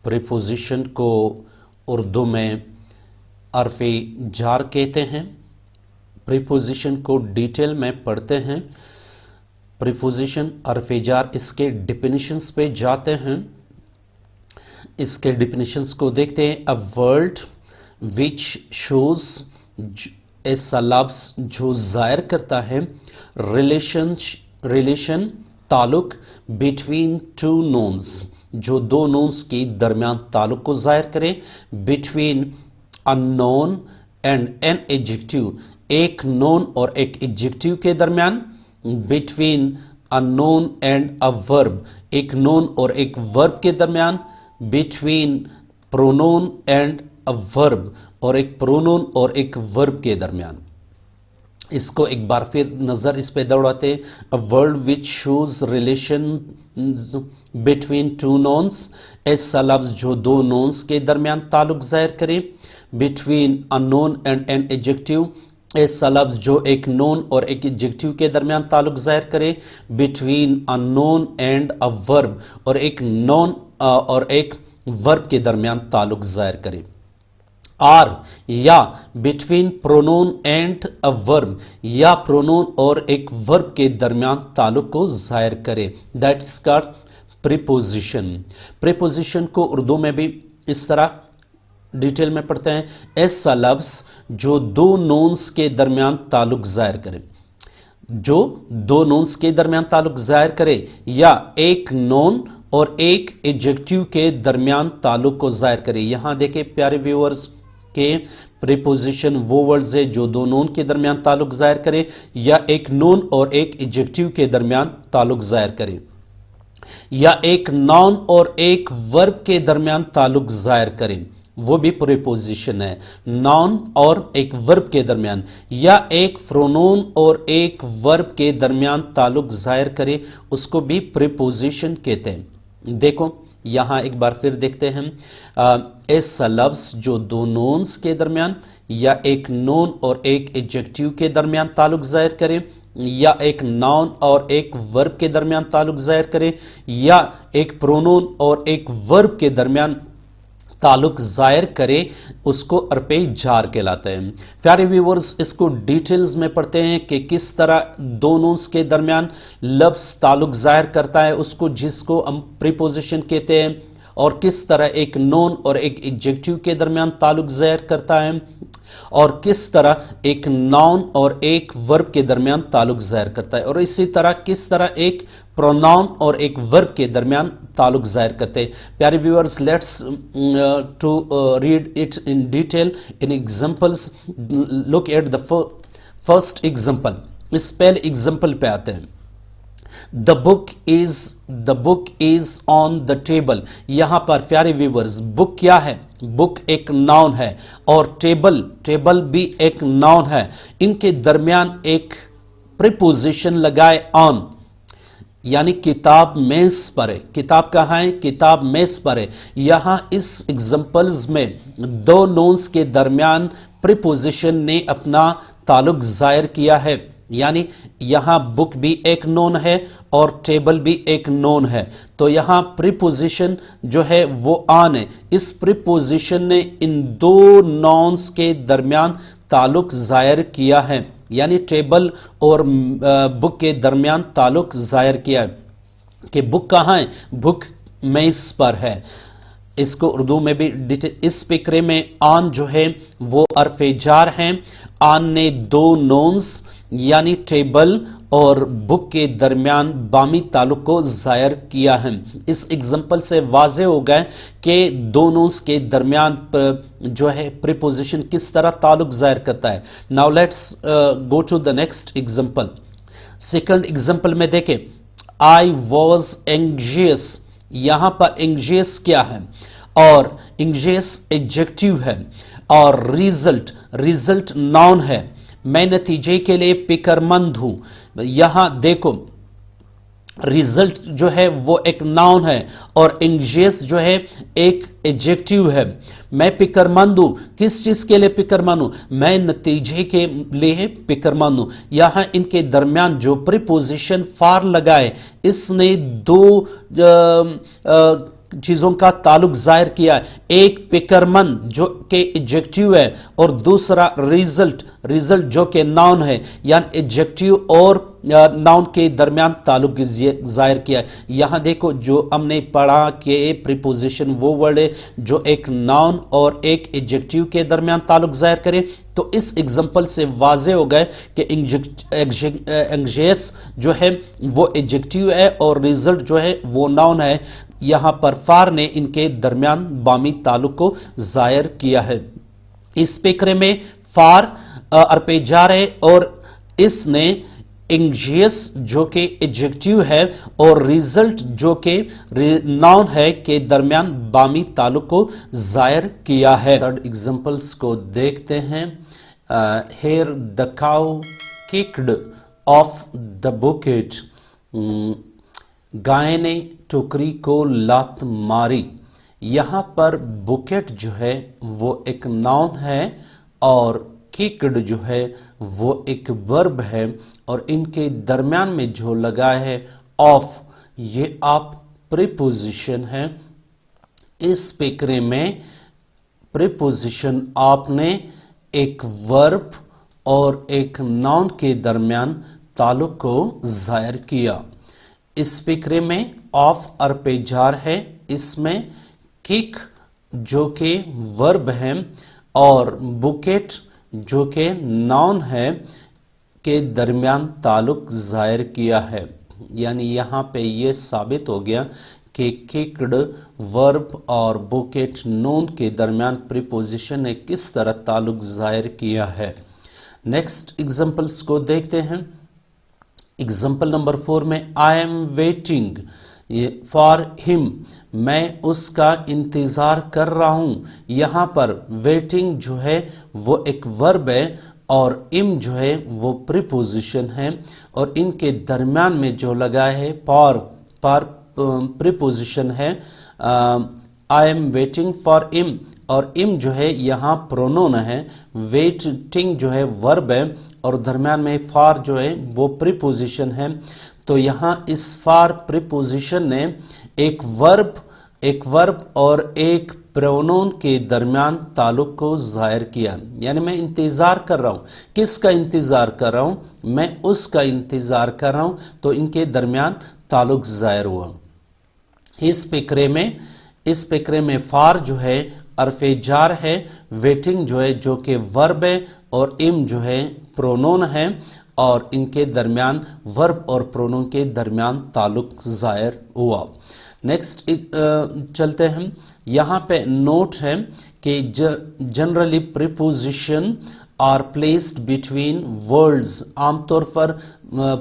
Preposition को उर्दू में हर्फ़े jar कहते हैं। प्रीपोजिशन को डिटेल में पढ़ते हैं। प्रीपोजिशन हर्फ़े जार, इसके डिफिनीशंस पे जाते हैं। इसके डिफिनीशंस को देखते हैं। अ वर्ड विच शोज, ऐसा लफ्ज़ जो ज़ाहिर करता है रिलेशन ताल्लुक बिटवीन टू नोन्स, जो दो नोन्स के दरमियान ताल्लुक को ज़ाहिर करे। Between a known and an adjective, एक नोन और एक एडजेक्टिव के दरमियान। Between a known and a verb, एक नोन और एक वर्ब के दरमियान। Between pronoun and a verb, और एक प्रोनोन और एक वर्ब के दरमियान। इसको एक बार फिर नज़र इस पे दौड़ाते। A word which shows relation between two nouns, ऐसा लफ्ज़ जो दो नोन्स के दरमियान ताल्लुक ज़ाहिर करे। Between a known and an adjective, ऐसा लफ्ज़ जो एक नोन और एक एडजेक्टिव के दरमियान ताल्लुक ज़ाहिर करे। Between a known and a verb, और एक नोन और एक वर्ब के दरमियान ताल्लुक ज़ाहिर करे। आर या between pronoun and a verb, या प्रोनोन और एक वर्ब के दरमियान ताल्लुक को ज़ाहिर करे। That is called preposition. Preposition को उर्दू में भी इस तरह डिटेल में पढ़ते हैं। ऐसा लफ्ज़ जो दो नोन्स के दरमियान ताल्लुक ज़ाहिर करे, जो दो नोन्स के दरमियान ताल्लुक ज़ाहिर करे, या एक नोन और एक एडजेक्टिव के दरमियान ताल्लुक को ज़ाहिर करे। यहां देखें प्यारे व्यूअर्स के प्रीपोजिशन वो वर्ड्स है जो दो नोन के दरमियान ताल्लुक ज़ाहिर करे, या एक नोन और एक एडजेक्टिव के दरमियान ताल्लुक ज़ाहिर करे, या एक नाउन और एक वर्ब के दरमियान ताल्लुक ज़ाहिर करे, वो भी प्रीपोजिशन है। नाउन और एक वर्ब के दरमियान, या एक प्रोनोन और एक वर्ब के दरमियान ताल्लुक ज़ाहिर करे, उसको भी प्रीपोजिशन कहते हैं। देखो यहां एक बार फिर देखते हैं। ऐसा लफ्ज़ जो दो नोन्स के दरमियान, या एक नोन और एक एडजेक्टिव के दरमियान ताल्लुक ज़ाहिर करे, या एक नाउन और एक वर्ब के दरमियान ताल्लुक ज़ाहिर करे, या एक प्रोनोन और एक वर्ब के दरमियान ताल्लुक ज़ाहिर करे, उसको हर्फ़े जार कहलाता है। प्यारे व्यूअर्स, इसको डिटेल्स में पढ़ते हैं कि किस तरह दो नोन्स के दरमियान लफ्ज़ ताल्लुक ज़ाहिर करता है, उसको जिसको हम प्रीपोजिशन कहते हैं, और किस तरह एक नोन और एक एडजेक्टिव के दरमियान ताल्लुक ज़ाहिर करता है, और किस तरह एक नाउन और एक वर्ब के दरमियान ताल्लुक ज़ाहिर करता है, और इसी तरह किस तरह एक प्रोनाउन और एक वर्ब के दरमियान ताल्लुक ज़ाहिर करते हैं। प्यारे viewers, let's to read it in detail in examples. Look at the first example. इस पहले एग्जांपल पे आते हैं। The book is on the table. यहां पर प्यारे व्यूअर्स, बुक क्या है? बुक एक नाउन है, और टेबल भी एक नाउन है। इनके दरमियान एक प्रीपोजिशन लगाए ऑन, यानी किताब मेज पर है। किताब कहाँ है? किताब मेज पर है। यहां इस एग्जांपल्स में दो नोन्स के दरमियान प्रीपोजिशन ने अपना ताल्लुक ज़ाहिर किया है, यानी यहां बुक भी एक नोन है और टेबल भी एक नोन है। तो यहां प्रीपोजिशन जो है वो ऑन है। इस प्रीपोजिशन ने इन दो नोन्स के दरमियान ताल्लुक ज़ाहिर किया है, यानी टेबल और बुक के दरमियान ताल्लुक ज़ाहिर किया है कि बुक कहाँ है? बुक मेज पर है। इसको उर्दू में भी इस फिक्रे में आन जो है वो हर्फ़े जार हैं। आन ने दो नोन्स यानी टेबल और बुक के दरमियान बामी ताल्लुक को ज़ाहिर किया है। इस एग्जांपल से वाज़े हो गए कि दो नोन्स के दरमियान जो है प्रीपोजिशन किस तरह ताल्लुक ज़ाहिर करता है। Now let's go to the next example. Second example में देखें, आई वॉज एंग्जियस। यहां पर एंग्जियस क्या है? और एंग्जियस एडजेक्टिव है, और रिजल्ट नाउन है। मैं नतीजे के लिए फिक्रमंद हूं। यहां देखो, रिजल्ट जो है वो एक नाउन है, और एंग्जियस जो है एक एडजेक्टिव है। मैं फिक्रमंद हूं। किस चीज के लिए फिक्रमंद हूं? मैं नतीजे के लिए फिक्रमंद हूं। यहां इनके दरमियान जो प्रीपोजिशन फार लगाए, इसने दो चीज़ों का ताल्लुक जाहिर किया है। एक पिकरमन जो कि एडजेक्टिव है और दूसरा रिजल्ट जो कि नाउन है, यानी एडजेक्टिव और नाउन के दरमियान ताल्लुक जाहिर किया है। यहाँ देखो जो हमने पढ़ा कि प्रीपोजिशन वो वर्ड है जो एक नाउन और एक एडजेक्टिव के दरमियान ताल्लुक जाहिर करे। तो इस एग्जांपल से वाज़े हो गए कि एंग्जियस जो है वो एडजेक्टिव है और रिजल्ट जो है वो नाउन है। यहाँ पर फार ने इनके दरमियान बामी ताल्लुक को जाहिर किया है। इस फिक्रे में फार अरपेजार है और इसने एंग्जियस जो कि एडजेक्टिव है और रिजल्ट जो कि नाउन है के दरमियान बामी ताल्लुक को जाहिर किया है। थर्ड एग्जांपल्स को देखते हैं। Here the cow kicked off the bucket, गाय ने टोकरी को लात मारी। यहाँ पर बुकेट जो है वो एक नाउन है और किक्ड जो है वो एक वर्ब है और इनके दरमियान में जो लगा है ऑफ, ये आप प्रीपोजिशन है। इस फिक्रे में प्रीपोजिशन आपने एक वर्ब और एक नाउन के दरमियान ताल्लुक को जाहिर किया। इस फिक्रे में ऑफ अरपेजार है, इसमें किक जो कि वर्ब है और बुकेट जो कि नाउन है के दरमियान ताल्लुक जाहिर किया है। यानी यहाँ पे ये साबित हो गया कि किक्ड वर्ब और बुकेट नून के दरमियान प्रीपोजिशन ने किस तरह ताल्लुक जाहिर किया है। नेक्स्ट एग्जांपल्स को देखते हैं। एग्जांपल नंबर 4 में I am waiting for him, मैं उसका इंतज़ार कर रहा हूँ। यहाँ पर वेटिंग जो है वो एक वर्ब है और इम जो है वो प्रीपोजिशन है और इनके दरमियान में जो लगा है फॉर प्रीपोजिशन है। आई एम वेटिंग फॉर इम और इम जो है यहाँ प्रोनोन है। वेटिंग जो है वर्ब है और दरमियान में फॉर जो है वो प्रीपोजिशन है। तो यहाँ इस फॉर प्रीपोजिशन ने एक वर्ब और एक प्रोनोन के दरमियान ताल्लुक को जाहिर किया। यानी मैं इंतज़ार कर रहा हूँ, किसका इंतज़ार कर रहा हूँ? मैं उसका इंतज़ार कर रहा हूँ। तो इनके दरमियान ताल्लुक जाहिर हुआ। इस फिक्रे में फार जो है अरफेजार है, वेटिंग जो है जो कि वर्ब है और इम जो है प्रोनोन है और इनके दरमियान वर्ब और प्रोनोन के दरमियान ताल्लुक जाहिर हुआ। नेक्स्ट चलते हैं। यहाँ पे नोट है कि generally preposition are placed between words, आमतौर पर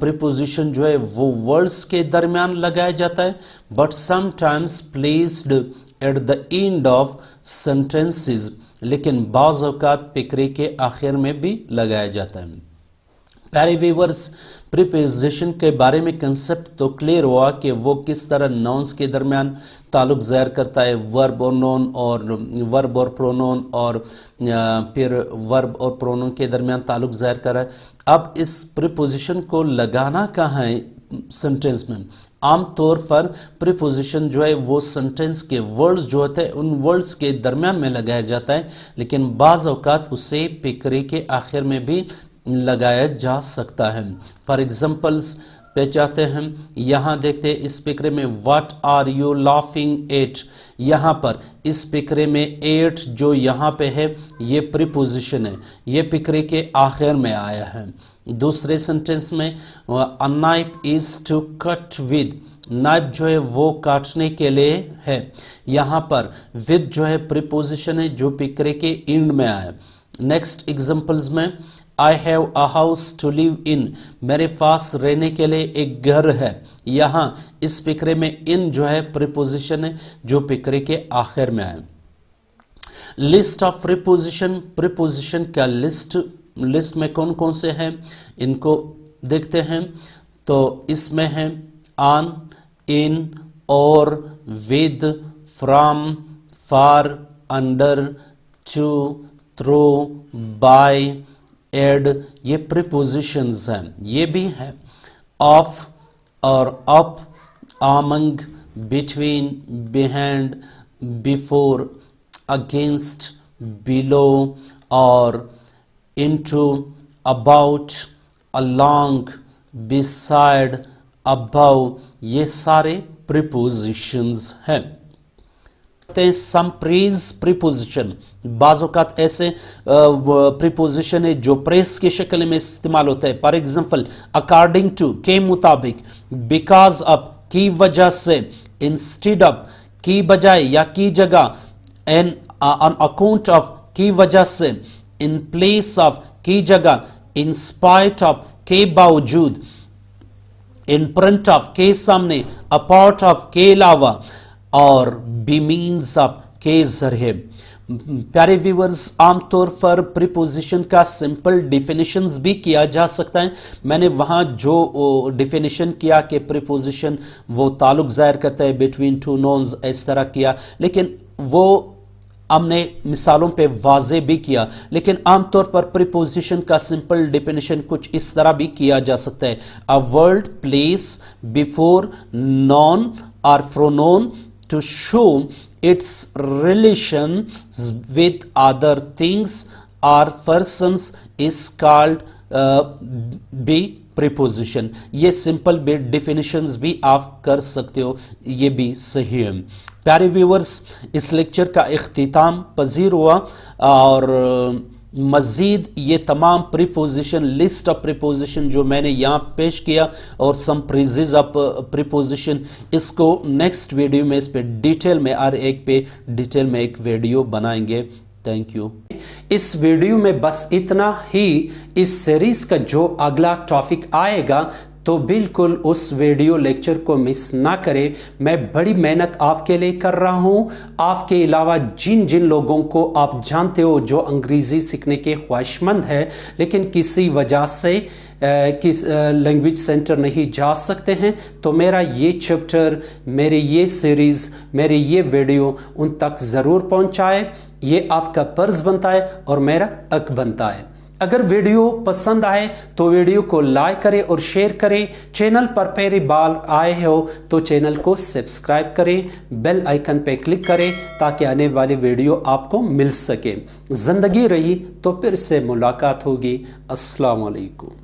प्रीपोजिशन जो है वो वर्ड्स के दरमियान लगाया जाता है, but sometimes placed at the end of sentences, लेकिन बाज़ औक़ात फिक्रे के आखिर में भी लगाया जाता है। प्यारे व्यूअर्स, प्रीपोजिशन के बारे में कंसेप्ट तो क्लियर हुआ कि वो किस तरह नाउन्स के दरमियान ताल्लुक ज़ाहिर करता है, वर्ब और नोन और वर्ब और प्रोनोन और फिर वर्ब और प्रोनोन के दरमियान ताल्लुक ज़ाहिर कर रहा है। अब इस प्रीपोजिशन को लगाना कहाँ है सेंटेंस में? आमतौर पर प्रीपोजिशन जो है वो सेंटेंस के वर्ड्स जो होते हैं उन वर्ड्स के दरमियान में लगाया जाता है, लेकिन बाज़ औक़ात उसे फिक्रे के आखिर में भी लगाया जा सकता है। फॉर एग्जाम्पल्स पे चाहते हैं, यहाँ देखते हैं इस फिक्रे में what are you laughing at. यहाँ पर इस फिक्रे में एट जो यहाँ पे है ये प्रीपोजिशन है, ये फिक्रे के आखिर में आया है। दूसरे सेंटेंस में a knife is to cut with, knife जो है वो काटने के लिए है। यहाँ पर विद जो है प्रीपोजिशन है जो फिक्रे के एंड में आया। नेक्स्ट एग्जांपल्स में I have a house to live in, मेरे पास रहने के लिए एक घर है। यहाँ इस फिक्रे में इन जो है प्रीपोजिशन है जो फिक्रे के आखिर में आए। लिस्ट ऑफ प्रीपोजिशन, प्रीपोजिशन का लिस्ट में कौन कौन से हैं इनको देखते हैं। तो इसमें है ऑन, इन, और, with, from, for, under, to, through, by, at, ये प्रीपोजिशंस हैं। ये भी हैं ऑफ और up, among, between, behind, before, against, below or into, about, along, beside, above, ये सारे prepositions हैं। सम प्रेज प्रीपोजिशन, बाज़ औक़ात ऐसे प्रीपोजिशन है जो प्रेस की शक्ल में इस्तेमाल होता है। फॉर एग्जाम्पल, अकॉर्डिंग टू, के मुताबिक, बिकॉज ऑफ, की वजह से, इंस्टेड ऑफ, की बजाय या की जगह, एन ऑन अकाउंट ऑफ, की वजह से, इन प्लेस ऑफ, की जगह, इन स्पाइट ऑफ, के बावजूद, इन फ्रंट ऑफ, के सामने, अपार्ट ऑफ, के अलावा, और बी मीन्स ऑफ, के जरिए। प्यारे व्यूअर्स, आमतौर पर प्रीपोजिशन का सिंपल डिफिनेशंस भी किया जा सकता है। मैंने वहाँ जो डिफिनेशन किया कि प्रीपोजिशन वो ताल्लुक ज़ाहिर करता है बिटवीन टू नोन्स, इस तरह किया, लेकिन वो हमने मिसालों पे वाज़े भी किया। लेकिन आमतौर पर प्रीपोजिशन का सिंपल डिफिनेशन कुछ इस तरह भी किया जा सकता है। A word place before non और pronoun to show its relations with other things or persons is called be preposition। ये सिंपल डिफिनेशंस भी आप कर सकते हो, ये भी सही है। प्यारे व्यूअर्स, इस लेक्चर का इख्तिताम पजीर हुआ और मज़ीद ये तमाम प्रीपोजिशन, लिस्ट ऑफ प्रीपोजिशन जो मैंने यहाँ पेश किया और सम फ्रेजेस ऑफ प्रीपोजिशन, इसको नेक्स्ट वीडियो में इस पे डिटेल में हर एक पे डिटेल में एक वीडियो बनाएंगे। Thank you. इस वीडियो में बस इतना ही। इस सीरीज का जो अगला टॉपिक आएगा तो बिल्कुल उस वीडियो लेक्चर को मिस ना करें। मैं बड़ी मेहनत आपके लिए कर रहा हूँ। आपके अलावा जिन जिन लोगों को आप जानते हो जो अंग्रेज़ी सीखने के ख्वाहिशमंद है लेकिन किसी वजह से किस लैंग्वेज सेंटर नहीं जा सकते हैं, तो मेरा ये चैप्टर, मेरी ये सीरीज़, मेरी ये वीडियो उन तक ज़रूर पहुँचाए। ये आपका फर्ज बनता है और मेरा हक बनता है। अगर वीडियो पसंद आए तो वीडियो को लाइक करें और शेयर करें। चैनल पर पहली बार आए हो तो चैनल को सब्सक्राइब करें, बेल आइकन पे क्लिक करें ताकि आने वाली वीडियो आपको मिल सके। ज़िंदगी रही तो फिर से मुलाकात होगी। अस्सलाम वालेकुम।